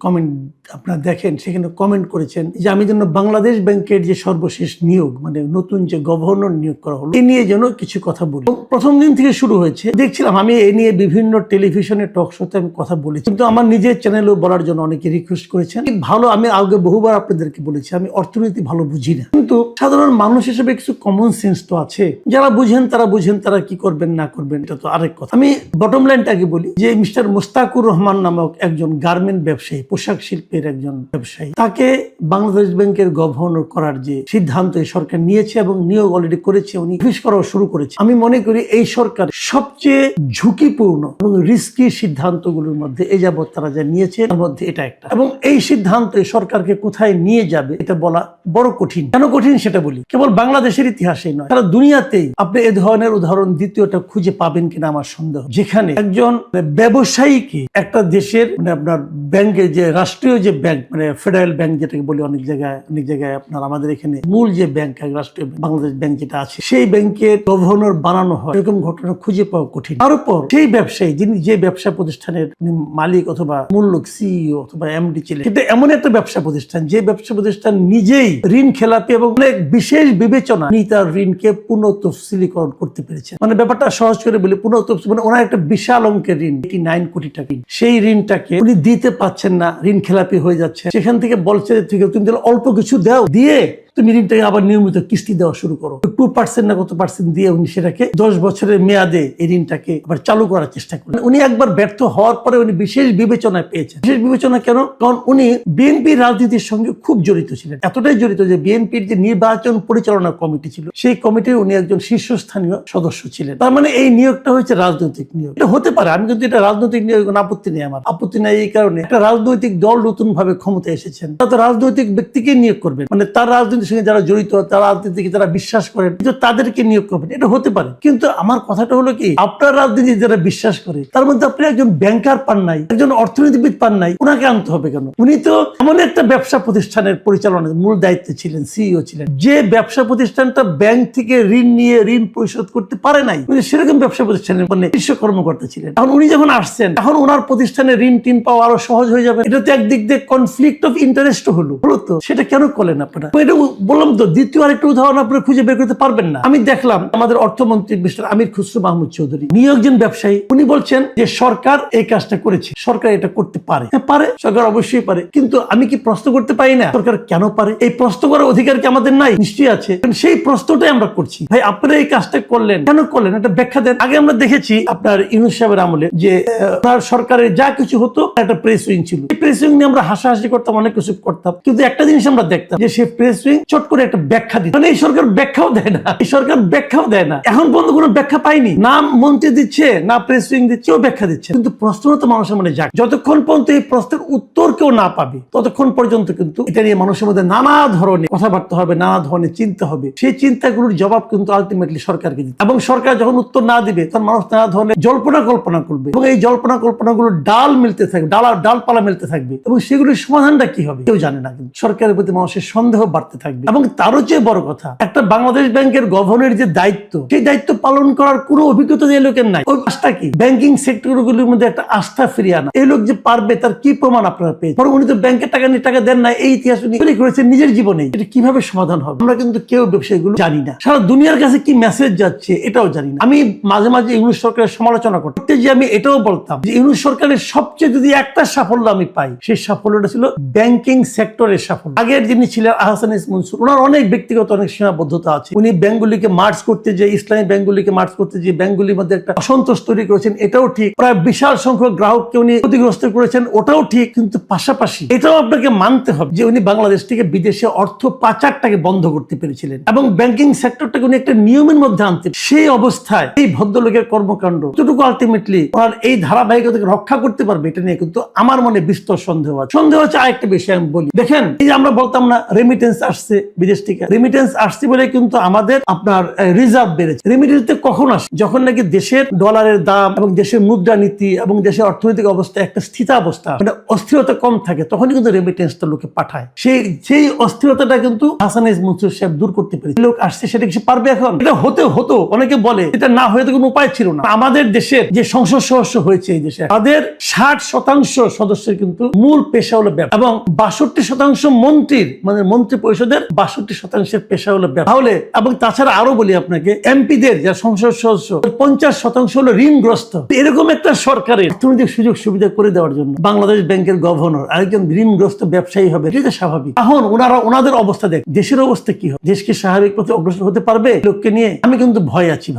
Comment আপনারা দেখেন, সেখানে কমেন্ট করেছেন যে আমি যেন বাংলাদেশ ব্যাংকের যে সর্বশেষ নিয়োগ, মানে নতুন যে গভর্নর নিয়োগ করা হলো, এ নিয়ে যেন কিছু কথা বলি। প্রথম দিন থেকে শুরু হয়েছে, দেখছিলাম আমি এ নিয়ে বিভিন্ন টেলিভিশনে টক শোতে আমি কথা বলেছি, কিন্তু আমার নিজের চ্যানেলেও বলার জন্য অনেকে রিকোয়েস্ট করেছেন। ভালো, আমি আগে বহুবার আপনাদেরকে বলেছি আমি অর্থনীতি ভালো বুঝি না, কিন্তু সাধারণ মানুষ হিসেবে কিছু কমন সেন্স তো আছে। যারা বুঝেন তারা কি করবেন না করবেন এটা তো আরেক কথা। আমি বটম লাইনটাকে বলি যে মিস্টার মুস্তাকুর রহমান নামক একজন গার্মেন্ট ব্যবসায়ী, পোশাক শিল্পের একজন ব্যবসায়ী, তাকে বাংলাদেশ ব্যাংকের গভর্নর করার যে সিদ্ধান্ত এই সরকার নিয়েছে এবং নিয়োগ অলরেডি করেছে, উনি অফিস করাও শুরু করেছে। আমি মনে করি এই সরকার সবচেয়ে ঝুঁকিপূর্ণ এবং রিস্কি সিদ্ধান্তগুলোর মধ্যে এই যাবৎ তারা যা নিয়েছে তার মধ্যে এটা একটা। এবং এই সিদ্ধান্ত সরকারকে কোথায় নিয়ে যাবে এটা বলা বড় কঠিন। কেন কঠিন সেটা বলি। কেবল বাংলাদেশের ইতিহাসেই নয়, সারা দুনিয়াতেই আপনি এ ধরনের উদাহরণ দ্বিতীয়টা খুঁজে পাবেন কিনা আমার সন্দেহ, যেখানে একজন ব্যবসায়ীকে একটা দেশের মানে আপনার ব্যাংকে যে রাষ্ট্রীয় যে ব্যাংক, মানে ফেডারেল ব্যাংক যেটাকে বলি, অনেক জায়গায় আপনার আমাদের এখানে মূল যে ব্যাংক, রাষ্ট্রীয় বাংলাদেশ ব্যাংক যেটা আছে, সেই ব্যাংকের গভর্নর বানানো হয়, এরকম ঘটনা খুঁজে পাওয়া কঠিন। তার উপর সেই ব্যবসায়ী যিনি যে ব্যবসা প্রতিষ্ঠানের মালিক অথবা মূল লোক, সিইও অথবা এমডি ছিলেন, কিন্তু এমন একটা ব্যবসা প্রতিষ্ঠান যে ব্যবসা প্রতিষ্ঠান নিজেই ঋণ খেলাপি এবং অনেক বিশেষ বিবেচনা নিয়ে তার ঋণকে পুনঃ তফসিলীকরণ করতে পেরেছে। মানে ব্যাপারটা সহজ করে বলি, পুনঃ তফসিল মানে ওনার একটা বিশাল অঙ্কের ঋণ, 89 কোটি টাকা, সেই ঋণটাকে উনি দিতে পারছেন না, ঋণ খেলাপি হয়ে যাচ্ছে। সেখান থেকে বলছে ঠিক আছে তুমি তাহলে অল্প কিছু দাও, দিয়ে তুমি ঋণটাকে আবার নিয়মিত কিস্তি দেওয়া শুরু করো। 2% না কত % দিয়ে উনি সেটাকে 10 বছরের মেয়াদে এই ঋণটাকে আবার চালু করার চেষ্টা করেন। উনি একবার ব্যর্থ হওয়ার পরে উনি বিশেষ বিবেচনায় পেয়েছেন। বিশেষ বিবেচনা কেন? কারণ উনি বিএনপি রাজনীতির সঙ্গে খুব জড়িত ছিলেন, এতটাই জড়িত যে বিএনপির যে নির্বাচন পরিচালনা কমিটি ছিল, সেই কমিটির উনি একজন শীর্ষস্থানীয় সদস্য ছিলেন। তার মানে এই নিয়োগটা হচ্ছে রাজনৈতিক নিয়োগ। এটা হতে পারে, আমি কিন্তু এটা রাজনৈতিক নিয়োগ আপত্তি নেই, আমার আপত্তি নেই এই কারণে একটা রাজনৈতিক দল নতুন ভাবে ক্ষমতায় এসেছেন, তারা তো রাজনৈতিক ব্যক্তিকে নিয়োগ করবেন, মানে তার রাজনীতির সঙ্গে যারা জড়িত, তারা রাজনীতিকে যারা বিশ্বাস করেন, কিন্তু তাদেরকে নিয়োগ করবেন, এটা হতে পারে। কিন্তু আমার কথাটা হলো কি, আপনার রাজনীতি যারা বিশ্বাস করে তার মধ্যে আপনি একজন ব্যাংকার পান নাই, একজন অর্থনীতিবিদ পান নাই, ওনাকে আনতে হবে কেন? উনি তো এমন একটা ব্যবসা প্রতিষ্ঠানের পরিচালনার মূল দায়িত্বে ছিলেন, সিইও ছিলেন, যে ব্যবসা প্রতিষ্ঠানটা ব্যাংক থেকে ঋণ নিয়ে ঋণ পরিশোধ করতে পারে নাই, উনি সেরকম ব্যবসা প্রতিষ্ঠানের মানে শীর্ষ কর্মকর্তা ছিলেন। এখন উনি যখন আসছেন, এখন ওনার প্রতিষ্ঠানে ঋণ টিন পাওয়া আরো সহজ হয়ে যাবে। এটা তো একদিক দিয়ে কনফ্লিক্ট অফ ইন্টারেস্ট হলো তো, সেটা কেন করলেন আপনারা? এটা বললাম তো, দ্বিতীয় আরেকটা উদাহরণ আপনারা খুঁজে বের করতে পারবেন না। আমি দেখলাম আমাদের অর্থমন্ত্রী মিস্টার আমির খুসরো মাহমুদ চৌধুরী, নিয়োগজন ব্যবসায়ী, উনি বলছেন যে সরকার এই কাজটা করেছে, সরকার এটা করতে পারে। হ্যাঁ পারে, সরকার অবশ্যই পারে, কিন্তু আমি কি প্রশ্ন করতে পারি না সরকার কেন পারে? এই প্রশ্ন করার অধিকার কি আমাদের নাই? নিশ্চয়ই আছে। সেই প্রশ্নটাই আমরা করছি, ভাই আপনারা এই কাজটা করলেন কেন করলেন, একটা ব্যাখ্যা দেন। আগে আমরা দেখেছি আপনার ইউনূস সাহেবের আমলে যে তার সরকারের যা কিছু হতো একটা প্রেস উইং ছিল, এই প্রেস উইং নিয়ে আমরা হাসাহাসি করতাম, অনেক কিছু করতাম, কিন্তু একটা জিনিস আমরা দেখতাম যে সেই প্রেস উইং চট করে একটা ব্যাখ্যা দিত। মানে এই সরকার ব্যাখ্যাও দেয় না, এই সরকার ব্যাখ্যাও দেয় না, এখন পর্যন্ত কোনো ব্যাখ্যা পাইনি, না মন্ত্রী দিচ্ছে না প্রেস উইং দিচ্ছে, ও ব্যাখ্যা দিচ্ছে। কিন্তু প্রশ্ন তো মানুষের মনে যাক, যতক্ষণ পর্যন্ত এই প্রশ্নের উত্তর কেউ না পাবে ততক্ষণ পর্যন্ত কিন্তু এটা নিয়ে মানুষের মধ্যে নানা ধরনের কথাবার্তা হবে, নানা ধরনের চিন্তা হবে। সেই চিন্তাগুলোর জবাব কিন্তু আলটিমেটলি সরকারকে দিতে, এবং সরকার যখন উত্তর না দিবে তখন মানুষ নানা ধরনের জল্পনা কল্পনা করবে, এবং এই জল্পনা কল্পনাগুলো ডাল মিলতে থাকবে, ডালপালা মিলতে থাকবে, এবং সেগুলির সমাধানটা কি হবে কেউ জানে না। কিন্তু সরকারের প্রতি মানুষের সন্দেহ বাড়তে থাকবে। এবং তারও চেয়ে বড় কথা, একটা বাংলাদেশ ব্যাংকের গভর্নরের যে দায়িত্ব, সেই দায়িত্ব পালন করার কোনো অভিজ্ঞতা যে লোকের নাই। ওই কাজটা কি? ব্যাংকিং সেক্টরগুলির মধ্যে একটা আস্থা ফিরিয়ে আনা। এই লোক যে পারবে তার কি প্রমাণ আপনারা পেয়েছেন? বরং উনি তো ব্যাংকের টাকা নিয়ে টাকা দেন না, এই ইতিহাস উনি তৈরি করেছেন নিজের জীবনে। এটা কিভাবে সমাধান হবে আমরা কিন্তু কেউ ব্যবসায়ীগুলো জানি না। সারা দুনিয়ার কাছে কি মেসেজ যাচ্ছে এটাও জানি না। আমি মাঝে মাঝে ইউনূস সরকারের সমালোচনা করতে যে আমি এটাও বলতাম যে ইউনূস সরকারের সবচেয়ে যদি একটা সাফল্য আমি পাই, সেই সাফল্যটা ছিল ব্যাংকিং সেক্টরের সাফল্য। আগের যিনি ছিলেন আহসান ইস মনসুর, ওনার অনেক ব্যক্তিগত অনেক সীমাবদ্ধতা আছে। উনি ব্যাংকগুলিকে মার্জ করতে যে, ইসলামী ব্যাংকগুলিকে মার্জ করতে যে ব্যাংকগুলির মধ্যে একটা অসন্তোষ তৈরি করেছেন, এটাও ঠিক। প্রায় বিশাল সংখ্যক গ্রাহককে উনি ক্ষতিগ্রস্ত করেছেন, ওটাও ঠিক। কিন্তু পাশাপাশি এটাও আপনাকে মানতে হবে যে উনি বাংলাদেশ থেকে বিদেশে অর্থ পাচারটাকে বন্ধ করতে পেরেছিলেন এবং ব্যাংকিং সেক্টরটাকে উনি একটা নিয়মের মধ্যে আনতেন। সেই অবস্থায় এই ভদ্রলোকের কর্মকাণ্ড যতটুকু আলটিমেটলি ওনার এই ধারাবাহিকতাকে রক্ষা করতে পারবে, এটা নিয়ে কিন্তু আমার মনে বিস্তর সন্দেহ আছে। আরেকটা বিষয় আমি বলি, দেখেন এই যে আমরা বলতাম না রেমিটেন্স আসছে, আসছে বিদেশ থেকে, রেমিটেন্স আসছে বলে কিন্তু আমাদের আপনার রিজার্ভ বেড়েছে। রেমিটেন্স কখন আসে? যখন নাকি দেশের ডলারের দাম এবং দেশের মুদ্রানীতি এবং দেশের অর্থনৈতিক অবস্থা একটা স্থিতাবস্থা, মানে অস্থিরতা কম থাকে, তখনই কিন্তু রেমিটেন্সটা লোকে পাঠায়। সেই অস্থিরতাটা কিন্তু হাসান এস মনসুর সাহেব দূর করতে পেরেছে। লোক আসছে, সেটা কিছু পারবে এখন? এটা হতো অনেকে বলে এটা না হয়ে তো কোনো উপায় ছিল না। আমাদের দেশের যে সংসদ সদস্য হয়েছে এই দেশে, তাদের 60% সদস্যের কিন্তু মূল পেশা হলো ব্যবসা, এবং 62% মন্ত্রীর, মানে মন্ত্রী পরিষদের 62% পেশা হলো ব্যবসা। তাহলে এবং তাছাড়া আরো বলি আপনাকে, এমপিদের যারা সংসদ সদস্য 50% হলো ঋণগ্রস্ত। এরকম একটা সরকারের অর্থনৈতিক সুযোগ সুবিধা করে দেওয়ার জন্য বাংলাদেশ ব্যাংকের গভর্নর আরেকজন ঋণগ্রস্ত ব্যবসায়ী হবে, এটা স্বাভাবিক। এখন ওনাদের অবস্থা দেখ, দেশের অবস্থা কি হবে? দেশ কি স্বাভাবিক পথে অগ্রসর হতে পারবে লোককে নিয়ে? আমি কিন্তু ভয় আছি ভাই।